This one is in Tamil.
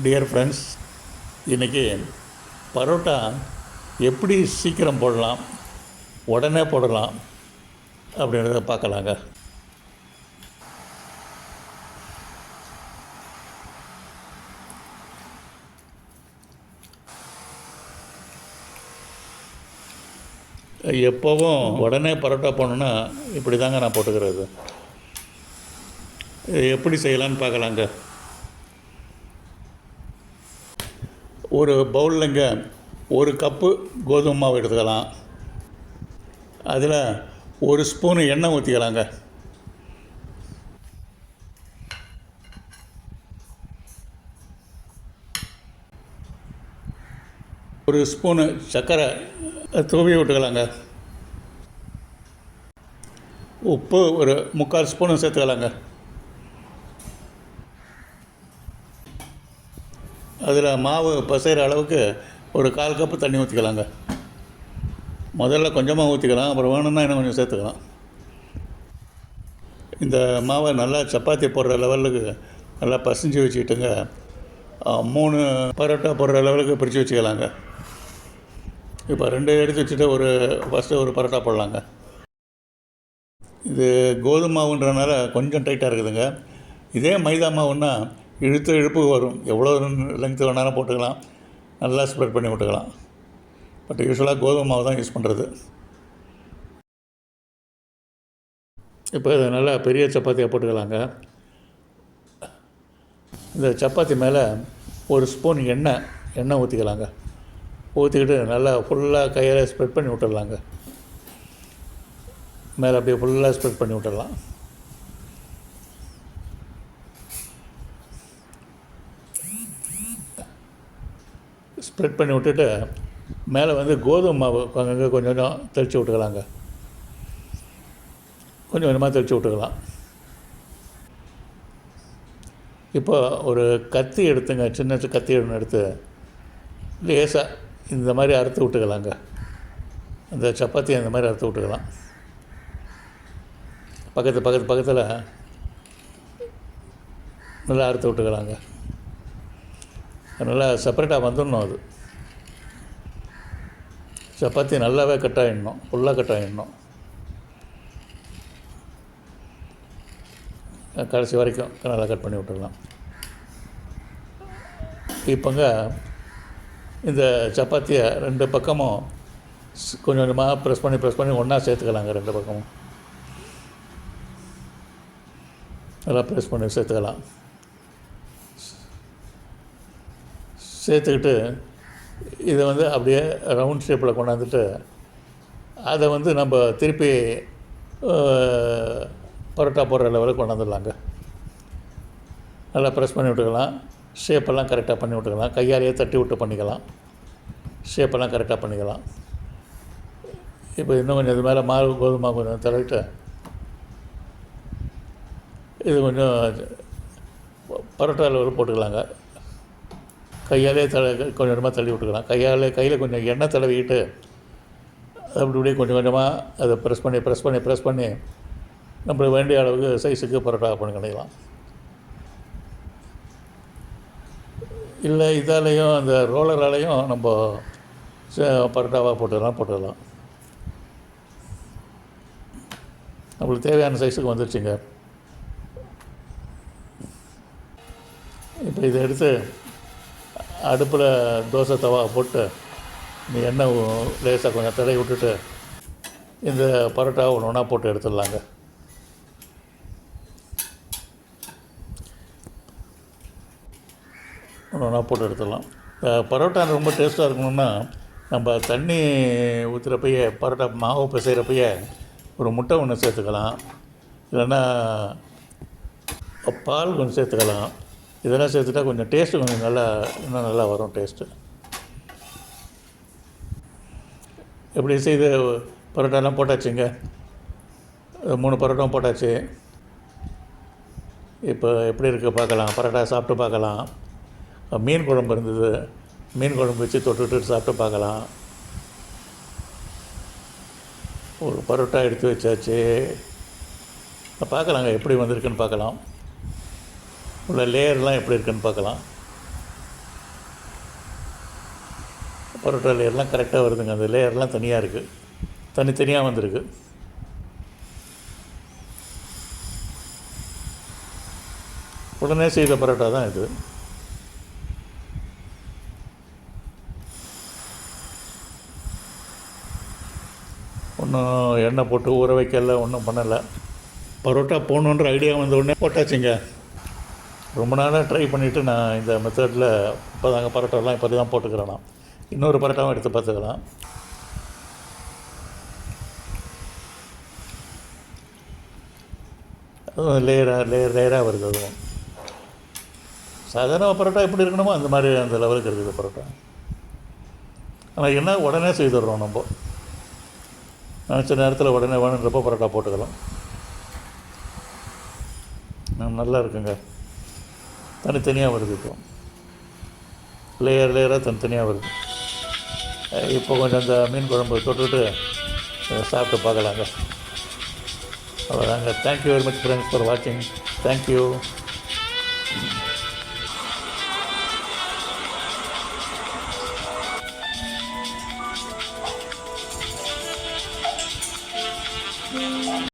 டியர் ஃப்ரெண்ட்ஸ், இன்றைக்கி பரோட்டா எப்படி சீக்கிரம் போடலாம், உடனே போடலாம் அப்படின்றத பார்க்கலாங்க. எப்போவும் உடனே பரோட்டா போடணுன்னா இப்படி தாங்க நான் போட்டுக்கிறது. எப்படி செய்யலான்னு பார்க்கலாங்க. ஒரு பவுல்லைங்க 1 கப்பு கோதுமை மாவு எடுத்துக்கலாம். அதில் 1 ஸ்பூனு எண்ணெய் ஊற்றிக்கலாங்க. ஒரு ஸ்பூனு சர்க்கரை தூவி விட்டுக்கலாங்க. உப்பு ஒரு 3/4 ஸ்பூனு சேர்த்துக்கலாங்க. அதில் மாவு பசைகிற அளவுக்கு ஒரு 1/4 கப்பு தண்ணி ஊற்றிக்கலாங்க. முதல்ல கொஞ்சமாக ஊற்றிக்கலாம், அப்புறம் வேணும்னா இன்னும் கொஞ்சம் சேர்த்துக்கலாம். இந்த மாவை நல்லா சப்பாத்தி போடுற லெவலுக்கு நல்லா பசைஞ்சு வச்சுக்கிட்டுங்க, 3 பரோட்டா போடுற லெவலுக்கு பிரித்து வச்சுக்கலாங்க. இப்போ 2 எடுத்து வச்சுட்டு ஃபஸ்ட்டு ஒரு பரோட்டா போடலாங்க. இது கோதுமை மாவுன்றனால கொஞ்சம் டைட்டாக இருக்குதுங்க. இதே மைதா மாவுன்னா இழுப்பு வரும். எவ்வளோ லெங்க்த்து வேணாலும் போட்டுக்கலாம், நல்லா ஸ்ப்ரெட் பண்ணி விட்டுக்கலாம். பட் யூஸ்வலாக கோதுமை மாவு தான் யூஸ் பண்ணுறது. இப்போ இதை நல்லா பெரிய சப்பாத்தியாக போட்டுக்கலாங்க. இந்த சப்பாத்தி மேலே 1 ஸ்பூன் எண்ணெய் ஊற்றிக்கலாங்க. ஊற்றிக்கிட்டு நல்லா ஃபுல்லாக கையால் ஸ்ப்ரெட் பண்ணி விட்டுடலாங்க. மேலே அப்படியே ஃபுல்லாக ஸ்ப்ரெட் பண்ணி விட்டுடலாம். ஸ்ப்ரெட் பண்ணி விட்டுட்டு மேலே வந்து கோதுமை மாவு அங்கங்கே கொஞ்சம் கொஞ்சம் தெளித்து விட்டுக்கலாங்க. கொஞ்சம் கொஞ்சமாக தெளித்து விட்டுக்கலாம். இப்போ ஒரு கத்தி எடுத்துங்க, சின்ன கத்தி எடுத்து லேசாக இந்த மாதிரி அறுத்து விட்டுக்கலாங்க. அந்த சப்பாத்தி அந்த மாதிரி அறுத்து விட்டுக்கலாம். பக்கத்தில் நல்லா அறுத்து விட்டுக்கலாங்க. நல்லா செப்பரேட்டாக வந்துடணும். அது சப்பாத்தி நல்லாவே கட் ஆகிடணும், ஃபுல்லாக கட் ஆகிடணும். கடைசி வரைக்கும் நல்லா கட் பண்ணி விட்டுடலாம். இப்போங்க இந்த சப்பாத்தியை 2 பக்கமும் கொஞ்சம் கொஞ்சமாக ப்ரெஸ் பண்ணி ஒன்றா சேர்த்துக்கலாங்க. 2 பக்கமும் நல்லா ப்ரெஸ் பண்ணி சேர்த்துக்கலாம். சேர்த்துக்கிட்டு இதை வந்து அப்படியே ரவுண்ட் ஷேப்பில் கொண்டாந்துட்டு அதை வந்து நம்ம திருப்பி பரோட்டா போடுற லெவலுக்கு கொண்டாந்துடலாங்க. நல்லா ப்ரெஸ் பண்ணி விட்டுக்கலாம். ஷேப்பெல்லாம் கரெக்டாக பண்ணி விட்டுக்கலாம். கையாலேயே தட்டி விட்டு பண்ணிக்கலாம். ஷேப்பெல்லாம் கரெக்டாக பண்ணிக்கலாம். இப்போ இன்னும் கொஞ்சம் இது மேலே கோதுமை கொஞ்சம் தடவிட்டு இது கொஞ்சம் பரோட்டா லெவலில் போட்டுக்கலாங்க. கையாலே கொஞ்சம் கொஞ்சமாக தள்ளி விட்டுக்கலாம். கையில் கொஞ்சம் எண்ணெய் தடவிக்கிட்டு அப்படியே கொஞ்சம் கொஞ்சமாக அதை ப்ரெஸ் பண்ணி நம்மளுக்கு வேண்டிய அளவுக்கு சைஸுக்கு பரோட்டா பண்ணிக்கலாம். இல்லை இதாலேயும் அந்த ரோலராலேயும் நம்ம பரோட்டாவாக போட்டுடலாம். நம்மளுக்கு தேவையான சைஸுக்கு வந்துருச்சுங்க. இப்போ இதை எடுத்து அடுப்பில் தோசை தவா போட்டு எண்ணெய் லேசாக கொஞ்சம் தடவி விட்டுட்டு இந்த பரோட்டாவை ஒன்றா போட்டு எடுத்துடலாங்க. ஒன்றா போட்டு எடுத்துடலாம். பரோட்டா ரொம்ப டேஸ்ட்டாக இருக்கணும்னா நம்ம தண்ணி ஊற்றுறப்பயே பரோட்டா மாவு பிசைகிறப்பயே ஒரு முட்டை ஒன்று சேர்த்துக்கலாம். இல்லைன்னா பால் கொஞ்சம் சேர்த்துக்கலாம். இதெல்லாம் சேர்த்துட்டா கொஞ்சம் டேஸ்ட்டு கொஞ்சம் இன்னும் நல்லா வரும் டேஸ்ட்டு. எப்படி செய்து பரோட்டாலாம் போட்டாச்சுங்க. 3 பரோட்டாவும் போட்டாச்சு. இப்போ எப்படி இருக்குது பார்க்கலாம். பரோட்டா சாப்பிட்டு பார்க்கலாம். மீன் குழம்பு இருந்தது, மீன் குழம்பு வச்சு தொட்டுட்டு சாப்பிட்டு பார்க்கலாம். ஒரு பரோட்டா எடுத்து வச்சாச்சு. பார்க்கலாங்க எப்படி வந்திருக்குன்னு பார்க்கலாம். உள்ள லேயர்லாம் எப்படி இருக்குன்னு பார்க்கலாம். பரோட்டா லேயர்லாம் கரெக்டாக வருதுங்க. அந்த லேயர்லாம் தனியாக இருக்குது, தனித்தனியாக வந்திருக்கு. உடனே செய்த பரோட்டா தான் இது. ஒன்றும் எண்ணெய் போட்டு ஊற வைக்கல, ஒன்றும் பண்ணலை. பரோட்டா போடணுன்ற ஐடியா வந்த உடனே போட்டாச்சுங்க. ரொம்ப நாளாக ட்ரை பண்ணிவிட்டு நான் இந்த மெத்தடில் இப்போ தாங்க பரோட்டாலாம் இப்போ தான் போட்டுக்கிறேன். நான் இன்னொரு பரோட்டாவும் எடுத்து பார்த்துக்கலாம். அதுவும் லேயராக வருது. அதுவும் சாதாரண பரோட்டா எப்படி இருக்கணுமோ அந்த மாதிரி அந்த லெவலுக்கு இருக்குது பரோட்டா. ஆனால் என்ன உடனே செய்துடுறோம் நம்ம. நினச்ச நேரத்தில் உடனே வேணுன்றப்போ பரோட்டா போட்டுக்கலாம். நல்லா இருக்குங்க. தனித்தனியாக வருது. இப்போ லேயராக தனித்தனியாக வருது. இப்போ கொஞ்சம் அந்த மீன் குழம்பு தொட்டுட்டு சாப்பிட்டு பார்க்கலாங்க. அவ்வளோதாங்க. Thank you very much friends for வாட்சிங். தேங்க்யூ.